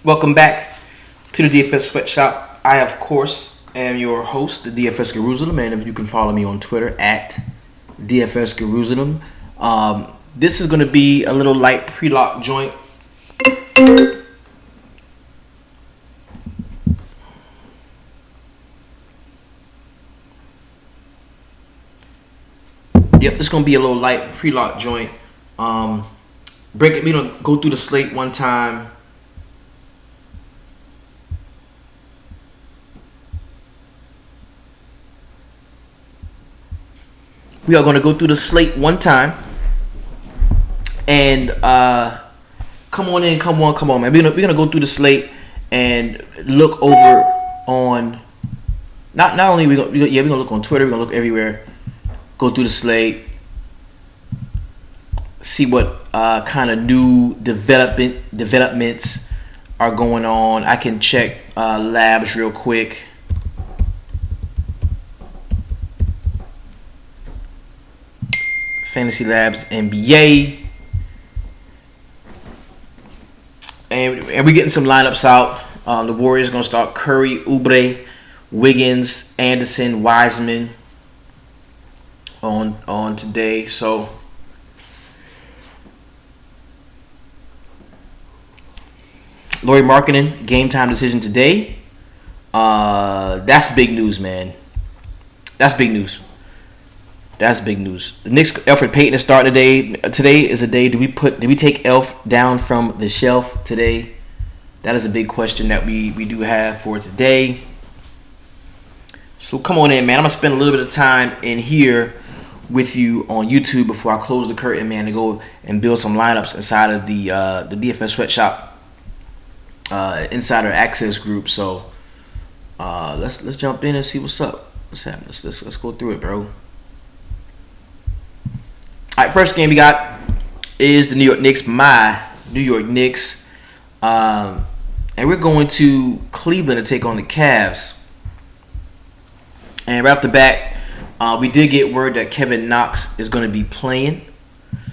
Welcome back to the DFS Sweatshop. I, of course, am your host, the DFS Jerusalem, and if you can follow me on Twitter at DFS Jerusalem. This is going to be a little light pre-lock joint. Yep, it's going to be a little light pre-lock joint. We're going to go through the slate one time. We are going to go through the slate one time. And come on, man. We're gonna go through the slate and look over on not only we're gonna look on Twitter, we're gonna look everywhere. Go through the slate, see what kind of new developments are going on. I can check labs real quick. Fantasy Labs NBA. And we're getting some lineups out. The Warriors are going to start Curry, Oubre, Wiggins, Anderson, Wiseman on today. So Lauri Markkanen, game time decision today. That's big news, man. That's big news. The Knicks, Elfrid Payton is starting today. Today is a day. Do we take Elf down from the shelf today? That is a big question that we do have for today. So come on in, man. I'm gonna spend a little bit of time in here with you on YouTube before I close the curtain, man, to go and build some lineups inside of the DFS Sweatshop Insider Access group. So let's jump in and see what's up. What's happening? Let's go through it, bro. All right, first game we got is the New York Knicks, my New York Knicks. And we're going to Cleveland to take on the Cavs. And right off the bat, we did get word that Kevin Knox is going to be playing.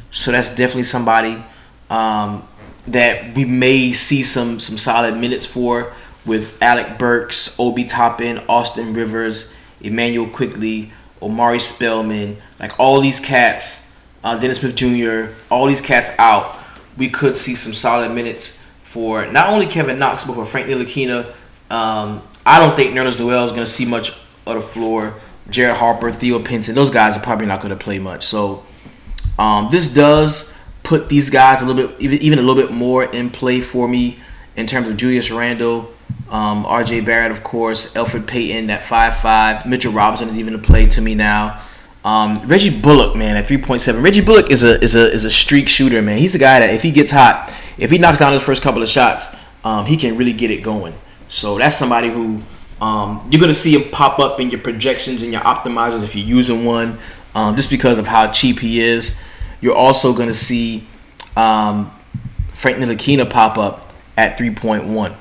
So that's definitely somebody that we may see some solid minutes for, with Alec Burks, Obi Toppin, Austin Rivers, Emmanuel Quickley, Omari Spellman, like all these cats. Dennis Smith Jr., all these cats out, we could see some solid minutes for not only Kevin Knox, but for Frank Ntilikina. I don't think Nerlens Noel is going to see much of the floor. Jared Harper, Theo Pinson, those guys are probably not going to play much. So this does put these guys a little bit, even a little bit more in play for me in terms of Julius Randle, R.J. Barrett, of course, Elfrid Payton at 5'5". Mitchell Robinson is even a play to me now. Reggie Bullock, man, at 3.7. Reggie Bullock is a streak shooter, man. He's the guy that if he gets hot, if he knocks down his first couple of shots, he can really get it going. So that's somebody who you're gonna see him pop up in your projections and your optimizers if you're using one, just because of how cheap he is. You're also gonna see Frank Ntilikina pop up at 3.1.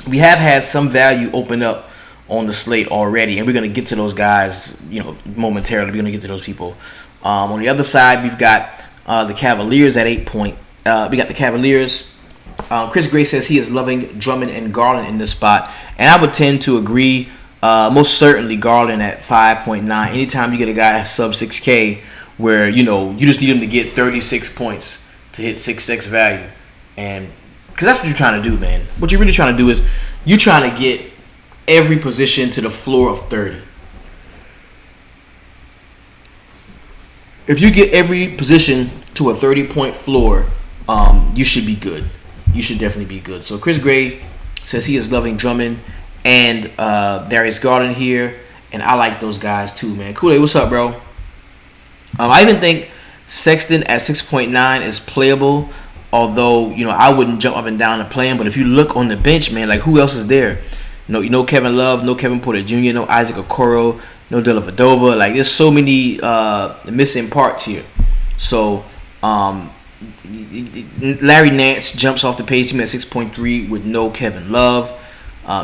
We have had some value open up on the slate already, and we're going to get to those guys, momentarily. We're going to get to those people. On the other side, we've got the Cavaliers at 8 point. We got the Cavaliers. Chris Gray says he is loving Drummond and Garland in this spot, and I would tend to agree. Most certainly Garland at 5.9. Anytime you get a guy at sub 6K, where you just need him to get 36 points to hit 6-6 value, and because that's what you're trying to do, man. What you're really trying to do is you're trying to get every position to the floor of 30. If you get every position to a 30-point floor, you should be good. You should definitely be good. So Chris Gray says he is loving Drummond and Darius Garland here, and I like those guys too, man. Kool-Aid, what's up, bro? I even think Sexton at 6.9 is playable, although I wouldn't jump up and down to play him. But if you look on the bench, man, like who else is there? No Kevin Love, no Kevin Porter Jr., no Isaac Okoro, no Dellavedova. Like, there's so many missing parts here. So, Larry Nance jumps off the page team at 6.3 with no Kevin Love.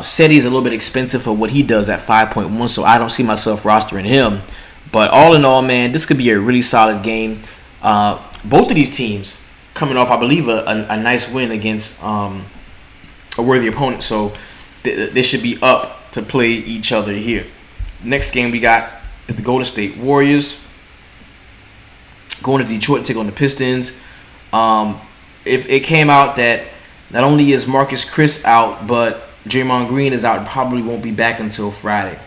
Seti is a little bit expensive for what he does at 5.1, so I don't see myself rostering him. But all in all, man, this could be a really solid game. Both of these teams coming off, I believe, a nice win against a worthy opponent. So they should be up to play each other here. Next game we got is the Golden State Warriors going to Detroit to take on the Pistons. If it came out that not only is Marcus Chris out, but Draymond Green is out and probably won't be back until Friday.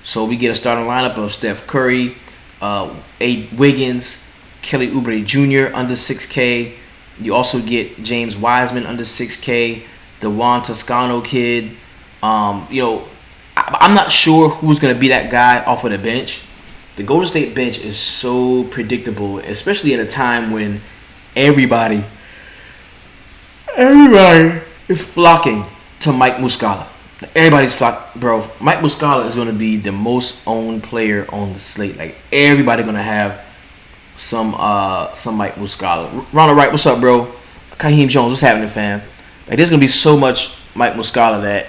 So we get a starting lineup of Steph Curry, A. Wiggins, Kelly Oubre Jr. under 6K. You also get James Wiseman under 6K, the Juan Toscano kid. I'm not sure who's going to be that guy off of the bench. The Golden State bench is so predictable, especially at a time when everybody is flocking to Mike Muscala. Everybody's flocking, bro. Mike Muscala is going to be the most owned player on the slate. Like, everybody going to have some Mike Muscala. Ronald Wright, what's up, bro? Kaheem Jones, what's happening, fam? Like, there's going to be so much Mike Muscala that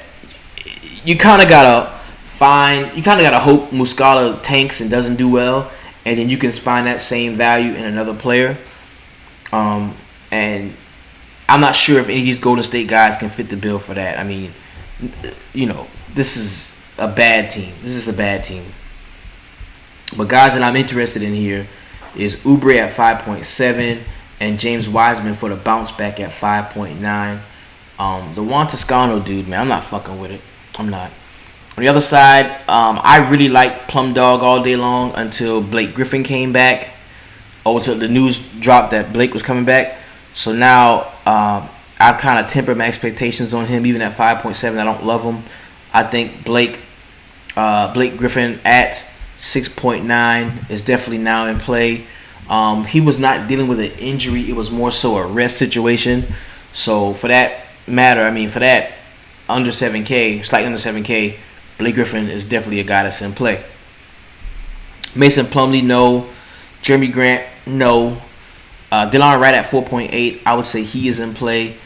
you kind of got to hope Muscala tanks and doesn't do well, and then you can find that same value in another player. And I'm not sure if any of these Golden State guys can fit the bill for that. I mean, this is a bad team. But guys that I'm interested in here is Oubre at 5.7 and James Wiseman for the bounce back at 5.9. The Juan Toscano dude, man, I'm not fucking with it. I'm not. On the other side, I really liked Plum Dog all day long until Blake Griffin came back. Until the news dropped that Blake was coming back. So now I've kind of tempered my expectations on him, even at 5.7. I don't love him. I think Blake Griffin at 6.9 is definitely now in play. He was not dealing with an injury. It was more so a rest situation. So for that matter, for that under 7K, slightly under 7K, Blake Griffin is definitely a guy that's in play. Mason Plumlee, no. Jeremy Grant, no. Delon Wright at 4.8, I would say he is in play.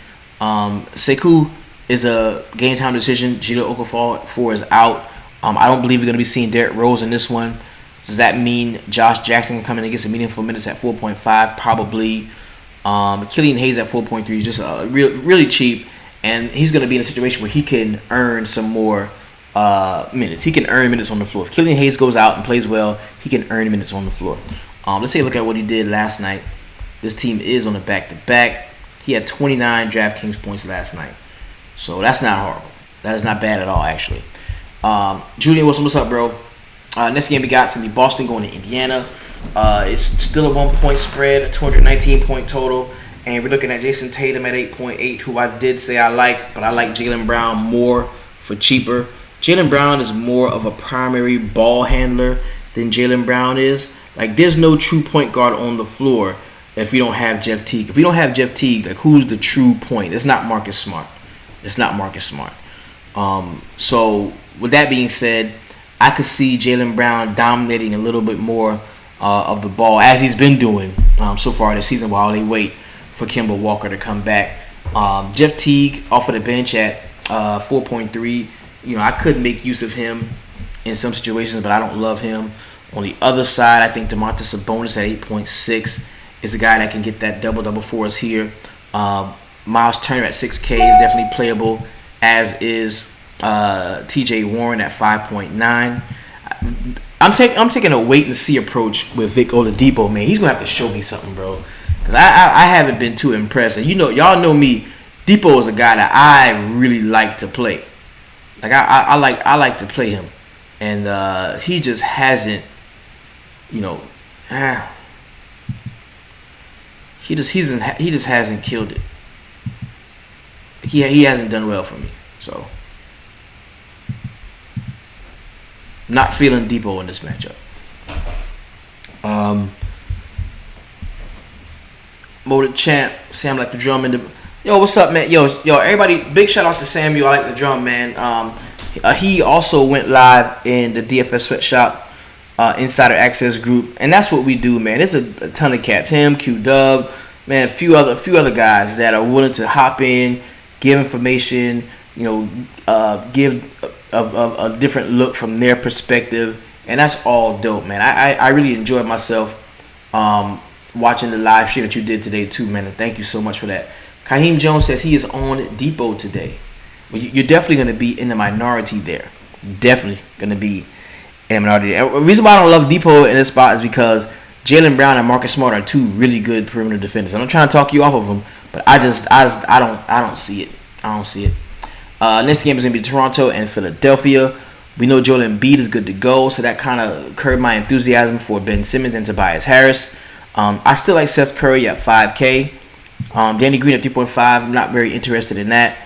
Sekou is a game time decision. Jahlil Okafor is out. I don't believe we're going to be seeing Derrick Rose in this one. Does that mean Josh Jackson can come in and get some meaningful minutes at 4.5? Probably. Killian Hayes at 4.3 is just really cheap. And he's going to be in a situation where he can earn some more minutes. He can earn minutes on the floor. If Killian Hayes goes out and plays well, he can earn minutes on the floor. Let's take a look at what he did last night. This team is on a back-to-back. He had 29 DraftKings points last night. So that's not horrible. That is not bad at all, actually. Julian Wilson, what's up, bro? Next game we got is going to be Boston going to Indiana. It's still a 1-point spread, a 219-point total. And we're looking at Jason Tatum at 8.8, who I did say I like, but I like Jaylen Brown more for cheaper. Jaylen Brown is more of a primary ball handler than Jaylen Brown is. Like, there's no true point guard on the floor if we don't have Jeff Teague. If we don't have Jeff Teague, like, who's the true point? It's not Marcus Smart. So, with that being said, I could see Jaylen Brown dominating a little bit more of the ball, as he's been doing so far this season, while they wait for Kemba Walker to come back. Jeff Teague off of the bench at 4.3. I could make use of him in some situations, but I don't love him. On the other side, I think Domantas Sabonis at 8.6 is the guy that can get that double-double for us here. Miles Turner at 6K is definitely playable, as is T.J. Warren at 5.9. I'm taking a wait-and-see approach with Vic Oladipo, man. He's going to have to show me something, bro. Because I haven't been too impressed. And y'all know me. Depot is a guy that I really like to play. Like, I like to play him. And he just hasn't, he just hasn't killed it. He hasn't done well for me. So, not feeling Depot in this matchup. Mo the Champ, Sam like the drum in the. Yo, what's up, man? Yo, everybody, big shout out to Samuel. I like the drum, man. He also went live in the DFS Sweatshop Insider Access group, and that's what we do, man. There's a ton of cats. Him, Q Dub, man, a few other guys that are willing to hop in, give information, give a different look from their perspective, and that's all dope, man. I really enjoyed myself watching the live stream that you did today too, man, and thank you so much for that. Kaheem Jones says he is on Depot today. Well, you're definitely going to be in the minority there. Definitely going to be in the minority. And the reason why I don't love Depot in this spot is because Jaylen Brown and Marcus Smart are two really good perimeter defenders. I'm not trying to talk you off of them, but I don't see it. I don't see it. Next game is going to be Toronto and Philadelphia. We know Joel Embiid is good to go, so that kind of curbed my enthusiasm for Ben Simmons and Tobias Harris. I still like Seth Curry at 5K. Danny Green at 3.5. I'm not very interested in that.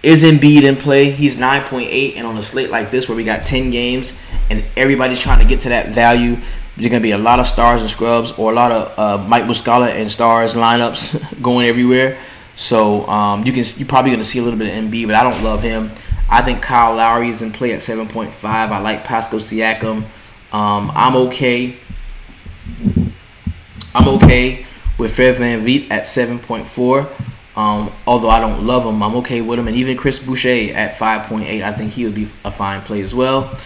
Is Embiid in play? He's 9.8, and on a slate like this where we got 10 games and everybody's trying to get to that value, there's going to be a lot of stars and scrubs or a lot of Mike Muscala and stars lineups going everywhere. So you're probably going to see a little bit of Embiid, but I don't love him. I think Kyle Lowry is in play at 7.5. I like Pascal Siakam. I'm okay with Fred VanVleet at 7.4. Although I don't love him, I'm okay with him. And even Chris Boucher at 5.8, I think he would be a fine play as well.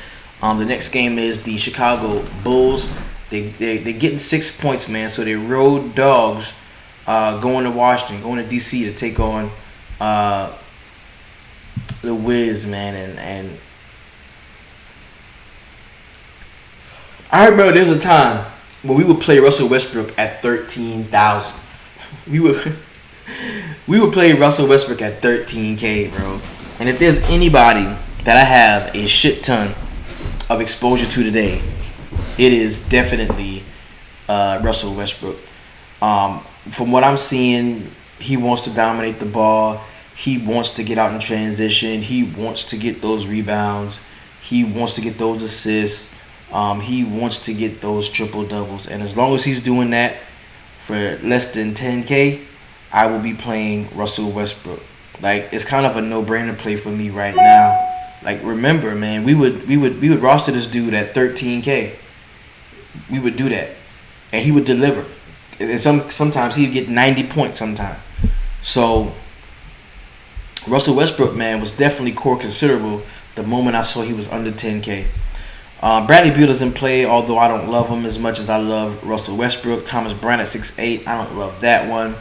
The next game is the Chicago Bulls. They're getting 6 points, man. So they're road dogs going to Washington, going to D.C. to take on the Wiz, man. And I remember there was a time when we would play Russell Westbrook at 13,000. We would play Russell Westbrook at 13K, bro. And if there's anybody that I have a shit ton of exposure to today, it is definitely Russell Westbrook. From what I'm seeing, he wants to dominate the ball. He wants to get out in transition. He wants to get those rebounds. He wants to get those assists. He wants to get those triple doubles. And as long as he's doing that for less than 10K, I will be playing Russell Westbrook. Like, it's kind of a no-brainer play for me right now. Like, remember, man, we would roster this dude at 13K. We would do that, and he would deliver. And sometimes he'd get 90 points. Sometimes. So Russell Westbrook, man, was definitely core considerable the moment I saw he was under 10K. Bradley Beal is in play, although I don't love him as much as I love Russell Westbrook. Thomas Bryant at 6'8", I don't love that one.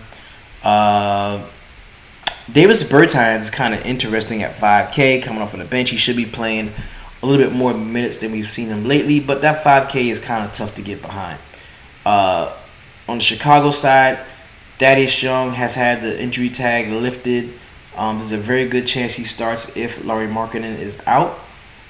Davis Bertans is kind of interesting at 5K, coming off of the bench. He should be playing a little bit more minutes than we've seen him lately, but that 5K is kind of tough to get behind. On the Chicago side, Thaddeus Young has had the injury tag lifted. There's a very good chance he starts if Lauri Markkanen is out.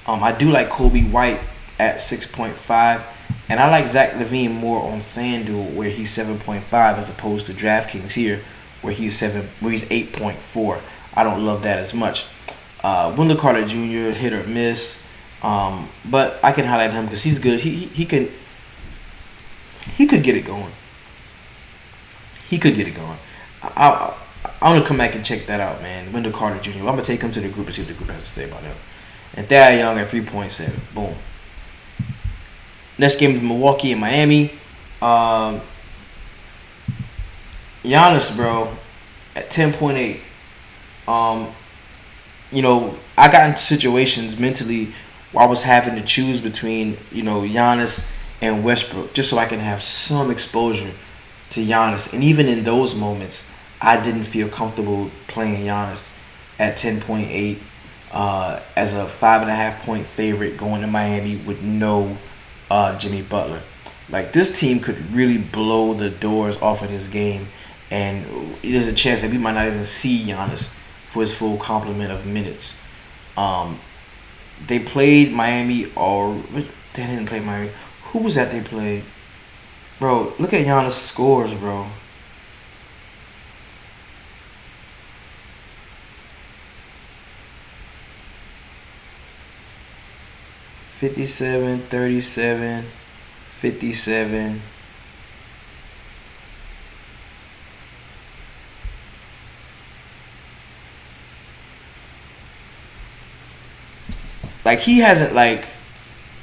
I do like Kobe White at 6.5, and I like Zach LaVine more on FanDuel where he's 7.5 as opposed to DraftKings here where he's 8.4. I don't love that as much. Wendell Carter Jr. is hit or miss, but I can highlight him because he's good. He could get it going. He could get it going. I want to come back and check that out, man. Wendell Carter Jr. I'm gonna take him to the group and see what the group has to say about him. And Thad Young at 3.7. Boom. Next game is Milwaukee and Miami. Giannis, bro, at 10.8. I got into situations mentally where I was having to choose between, Giannis and Westbrook just so I can have some exposure to Giannis. And even in those moments, I didn't feel comfortable playing Giannis at 10.8 as a 5.5 point favorite going to Miami with no Jimmy Butler. Like, this team could really blow the doors off of this game, and there's a chance that we might not even see Giannis for his full complement of minutes. They played Miami, or they didn't play Miami. Who was that they played? Bro, look at Giannis' scores, bro. $57, 37, 57. Like, he hasn't,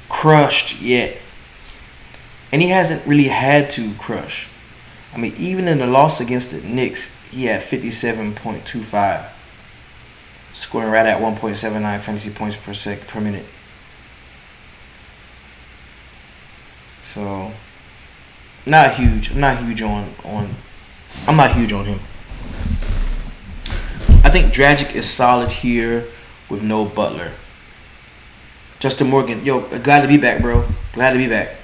crushed yet. And he hasn't really had to crush. I mean, even in the loss against the Knicks, he had 57.25. Scoring right at 1.79 fantasy points per minute. So, not huge. I'm not huge on him. I think Dragic is solid here with no Butler. Justin Morgan, yo, glad to be back, bro. Glad to be back.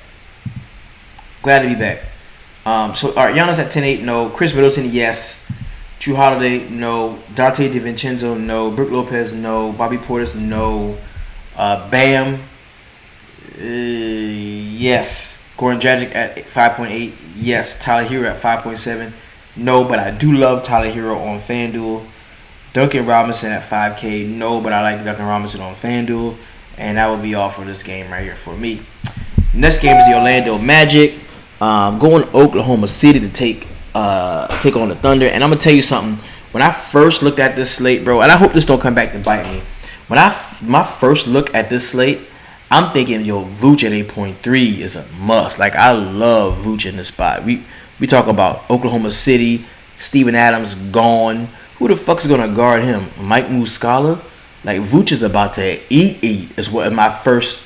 Glad to be back. So, all right, Giannis at 10-8, no. Chris Middleton, yes. Drew Holiday, no. Dante DiVincenzo, no. Brook Lopez, no. Bobby Portis, no. Bam, yes. Goran Dragic at 5.8, yes. Tyler Hero at 5.7, no. But I do love Tyler Hero on FanDuel. Duncan Robinson at 5K, no. But I like Duncan Robinson on FanDuel. And that will be all for this game right here for me. Next game is the Orlando Magic. Going to Oklahoma City to take on the Thunder. And I'm gonna tell you something. When I first looked at this slate, bro, and I hope this don't come back to bite me. When my first look at this slate, I'm thinking, yo, Vooch at 8.3 is a must. Like, I love Vooch in this spot. We talk about Oklahoma City, Steven Adams gone. Who the fuck is gonna guard him? Mike Muscala? Like, Vooch is about to eat is what in my first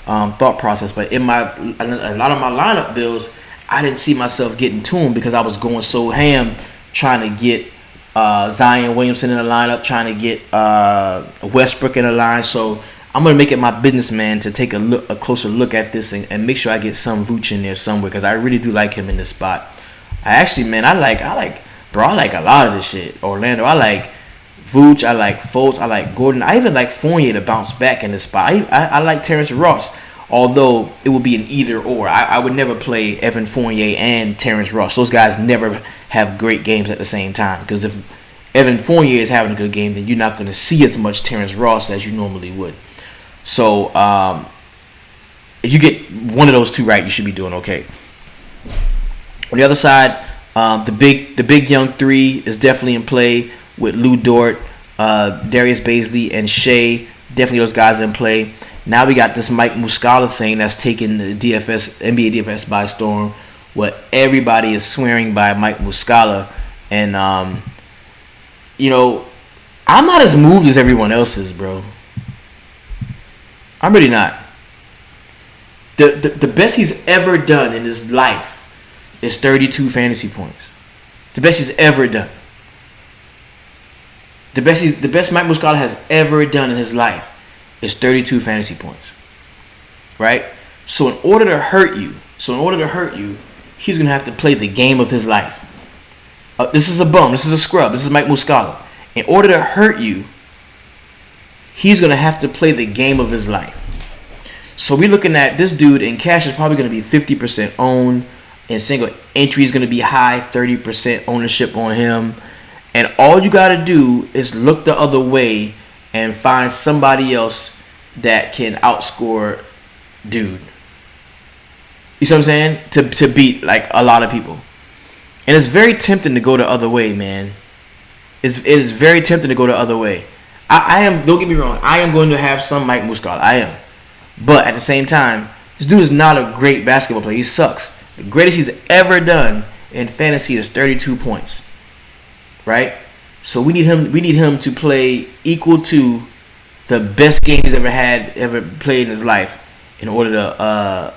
thought process. But in a lot of my lineup builds, I didn't see myself getting to him because I was going so ham trying to get Zion Williamson in the lineup, trying to get Westbrook in the line. So I'm gonna make it my business, man, to take a closer look at this and make sure I get some Vooch in there somewhere because I really do like him in this spot. I actually, man, I like a lot of this shit. Orlando, I like Vooch, I like Fultz, I like Gordon. I even like Fournier to bounce back in this spot. I like Terrence Ross, although it would be an either or. I would never play Evan Fournier and Terrence Ross. Those guys never have great games at the same time because if Evan Fournier is having a good game, then you're not going to see as much Terrence Ross as you normally would. So if you get one of those two right, you should be doing okay. On the other side, the big young three is definitely in play with Lou Dort, Darius Bazley, and Shea. Definitely those guys in play. Now we got this Mike Muscala thing that's taking the NBA DFS by storm. What everybody is swearing by Mike Muscala, and I'm not as moved as everyone else is, bro. I'm really not. The best he's ever done in his life is 32 fantasy points. The best he's ever done. The best Mike Muscala has ever done in his life is 32 fantasy points. Right? So in order to hurt you, he's going to have to play the game of his life. This is a bum. This is a scrub. This is Mike Muscala. In order to hurt you, he's going to have to play the game of his life. So we're looking at this dude, and cash is probably going to be 50% owned, and single entry is going to be high, 30% ownership on him. And all you got to do is look the other way and find somebody else that can outscore dude. You see what I'm saying? To beat like a lot of people. And it's very tempting to go the other way, man. It is very tempting to go the other way. I am, don't get me wrong, I am going to have some Mike Muscala. I am. But at the same time, this dude is not a great basketball player. He sucks. The greatest he's ever done in fantasy is 32 points. Right? So we need him to play equal to the best game he's ever played in his life in order to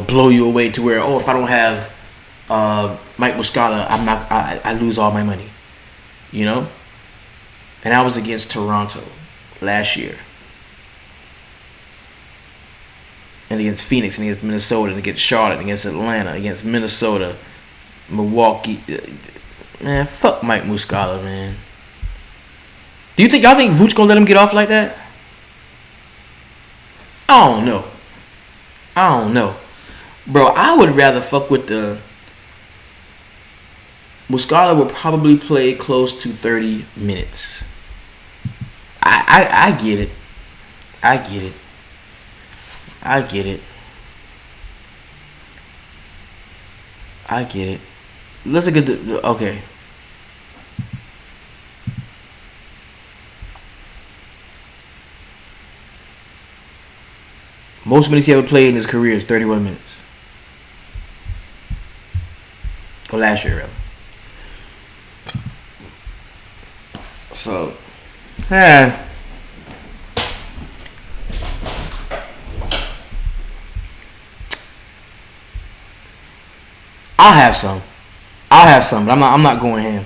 blow you away to where, if I don't have Mike Muscala, I lose all my money. You know? And I was against Toronto last year. And against Phoenix, and against Minnesota, and against Charlotte, and against Atlanta, against Minnesota, Milwaukee. Man, fuck Mike Muscala, man. Y'all think Vooch gonna let him get off like that? I don't know. Bro, I would rather fuck with the... Muscala will probably play close to 30 minutes. I get it. I get it. Let's look at okay. Most minutes he ever played in his career is 31 minutes. Or last year, rather. So, I'll have some, but I'm not going ham.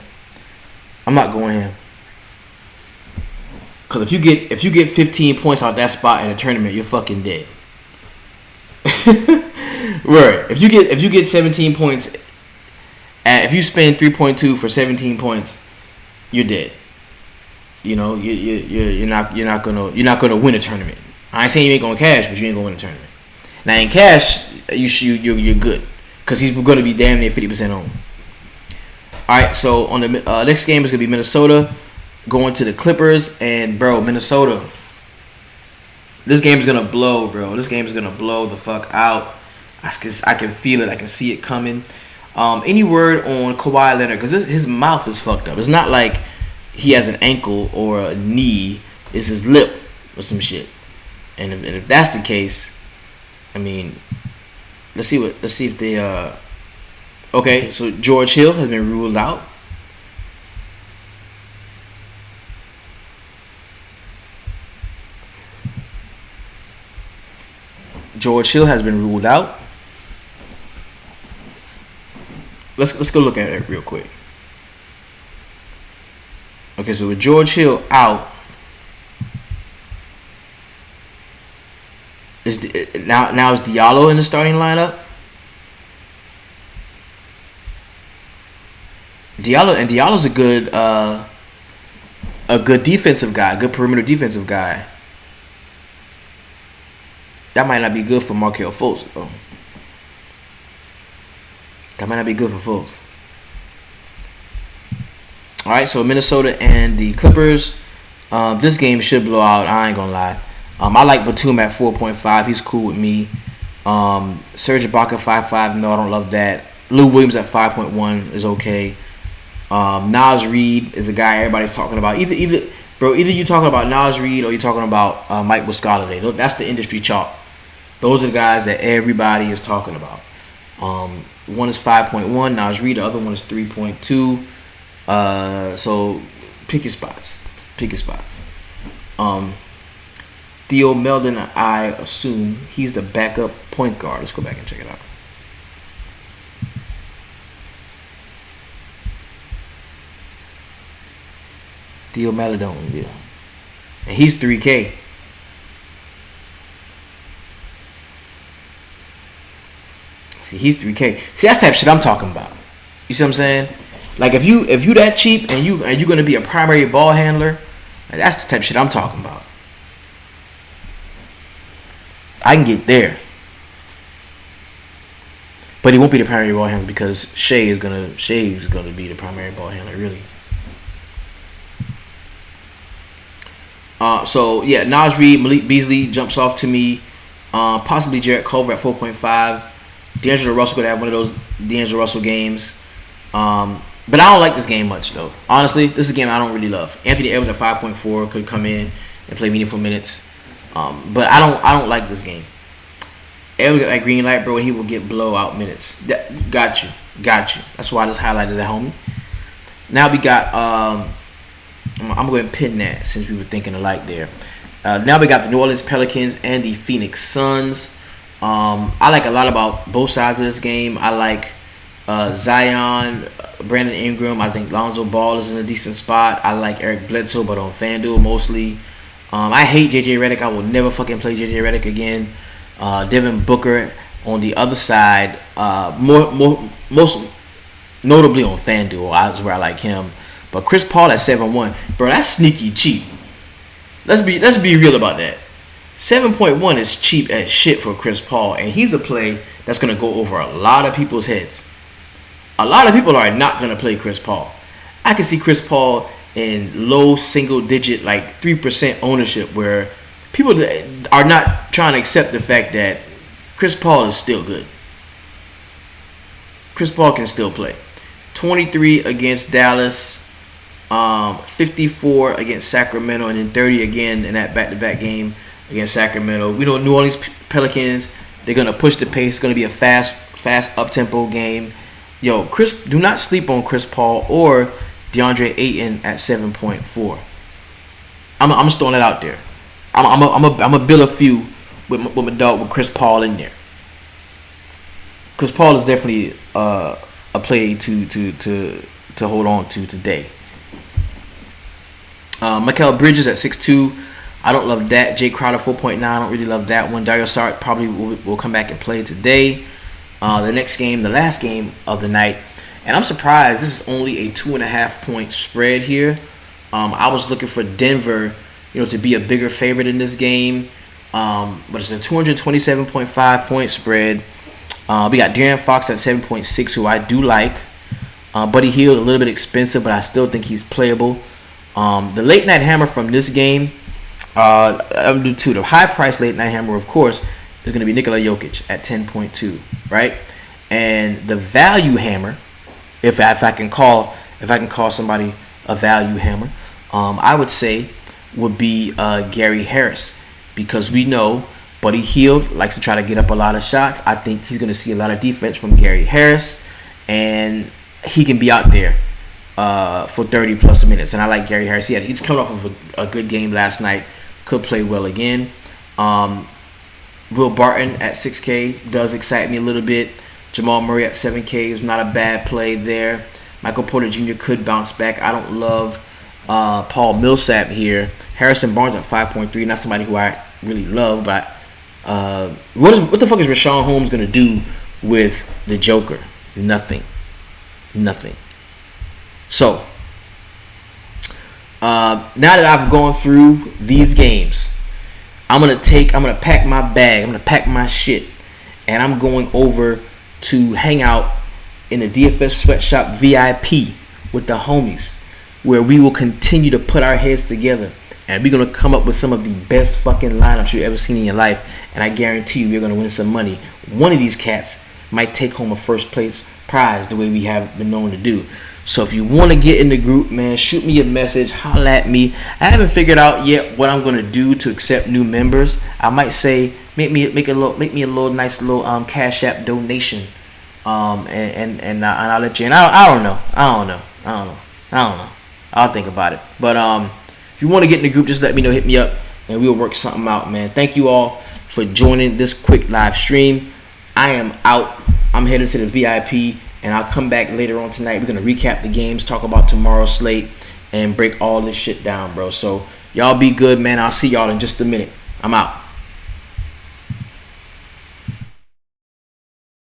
Because if you get 15 points out that spot in a tournament, you're fucking dead. Right. If you get 17 points, and if you spend 3.2 for 17 points, you're dead. You know, you're not gonna win a tournament. I ain't saying you ain't gonna cash, but you ain't gonna win a tournament. Now in cash, you're good because he's gonna be damn near 50% home. All right, so on the next game is gonna be Minnesota going to the Clippers, and bro, Minnesota. This game is gonna blow, bro. This game is gonna blow the fuck out. I can feel it. I can see it coming. Any word on Kawhi Leonard? Because his mouth is fucked up. It's not like he has an ankle or a knee. It's his lip or some shit. And if that's the case, I mean, let's see if they. Okay, so George Hill has been ruled out. George Hill has been ruled out. Let's go look at it real quick. Okay, so with George Hill out, now is Diallo in the starting lineup? Diallo's a good defensive guy, a good perimeter defensive guy. That might not be good for Markelle Fultz, though. That might not be good for Fultz. All right, so Minnesota and the Clippers. This game should blow out. I ain't gonna lie. I like Batum at 4.5. He's cool with me. Serge Ibaka 5.5. No, I don't love that. Lou Williams at 5.1 is okay. Naz Reid is a guy everybody's talking about. Either you talking about Naz Reid or you're talking about Mike Muscala. That's the industry chalk. Those are the guys that everybody is talking about. One is 5.1, Naz Reid. The other one is 3.2. So pick your spots. Theo Meldon, I assume he's the backup point guard. Let's go back and check it out. Theo Maladon, yeah. And he's 3K. See, he's 3K. See, that's the type of shit I'm talking about. You see what I'm saying? Like if you that cheap and you're gonna be a primary ball handler, like that's the type of shit I'm talking about. I can get there. But he won't be the primary ball handler because Shea is gonna be the primary ball handler, really. So yeah, Naz Reid, Malik Beasley jumps off to me. Possibly Jarrett Culver at 4.5. D'Angelo Russell could have one of those D'Angelo Russell games. But I don't like this game much though. Honestly, this is a game I don't really love. Anthony Edwards at 5.4 could come in and play meaningful minutes. But I don't like this game. Edwards got that green light, bro, and he will get blowout minutes. Got you. That's why I just highlighted that, homie. Now we got I'm going to pin that since we were thinking alike there. Now we got the New Orleans Pelicans and the Phoenix Suns. I like a lot about both sides of this game. I like Zion, Brandon Ingram. I think Lonzo Ball is in a decent spot. I like Eric Bledsoe, but on FanDuel mostly. I hate JJ Redick. I will never fucking play JJ Redick again. Devin Booker on the other side. Most notably on FanDuel. That's where I like him. But Chris Paul at 7.1, bro, that's sneaky cheap. Let's be real about that. 7.1 is cheap as shit for Chris Paul, and he's a play that's gonna go over a lot of people's heads. A lot of people are not gonna play Chris Paul. I can see Chris Paul in low single digit, like 3% ownership, where people are not trying to accept the fact that Chris Paul is still good. Chris Paul can still play. 23 against Dallas. 54 against Sacramento, and then 30 again in that back-to-back game against Sacramento. We know New Orleans Pelicans, they're going to push the pace. It's going to be a fast up-tempo game. Yo, do not sleep on Chris Paul or DeAndre Ayton at 7.4. I'm just throwing that out there. I'm a build a few with my dog with Chris Paul in there. Chris Paul is definitely a play to hold on to today. Mikal Bridges at 6'2". I don't love that. Jay Crowder 4.9. I don't really love that one. Dario Saric probably will come back and play today. The next game, the last game of the night. And I'm surprised this is only a 2.5 point spread here. I was looking for Denver, to be a bigger favorite in this game. But it's a 227.5 point spread. We got De'Aaron Fox at 7.6, who I do like. Buddy Hield, a little bit expensive, but I still think he's playable. The late night hammer from this game, I'm going to do two. The high price late night hammer, of course, is going to be Nikola Jokic at 10.2, right? And the value hammer, if I can call somebody a value hammer, I would say would be Gary Harris, because we know Buddy Hield likes to try to get up a lot of shots. I think he's going to see a lot of defense from Gary Harris, and he can be out there for 30 plus minutes. And I like Gary Harris. He's coming off of a good game last night. Could play well again. Will Barton at 6K does excite me a little bit. Jamal Murray at 7K is not a bad play there. Michael Porter Jr. could bounce back. I don't love Paul Millsap here. Harrison Barnes at 5.3. Not somebody who I really love, but what the fuck is Rashawn Holmes going to do with the Joker? Nothing. So, now that I've gone through these games, I'm gonna pack my bag, I'm gonna pack my shit, and I'm going over to hang out in the DFS Sweatshop VIP with the homies, where we will continue to put our heads together, and we're gonna come up with some of the best fucking lineups you've ever seen in your life, and I guarantee you're gonna win some money. One of these cats might take home a first place prize the way we have been known to do. So if you want to get in the group, man, shoot me a message, holla at me. I haven't figured out yet what I'm gonna do to accept new members. I might say make me a little nice little Cash App donation, and I'll let you in. I don't know. I'll think about it. But if you want to get in the group, just let me know. Hit me up, and we'll work something out, man. Thank you all for joining this quick live stream. I am out. I'm headed to the VIP. And I'll come back later on tonight. We're going to recap the games, talk about tomorrow's slate, and break all this shit down, bro. So, y'all be good, man. I'll see y'all in just a minute. I'm out.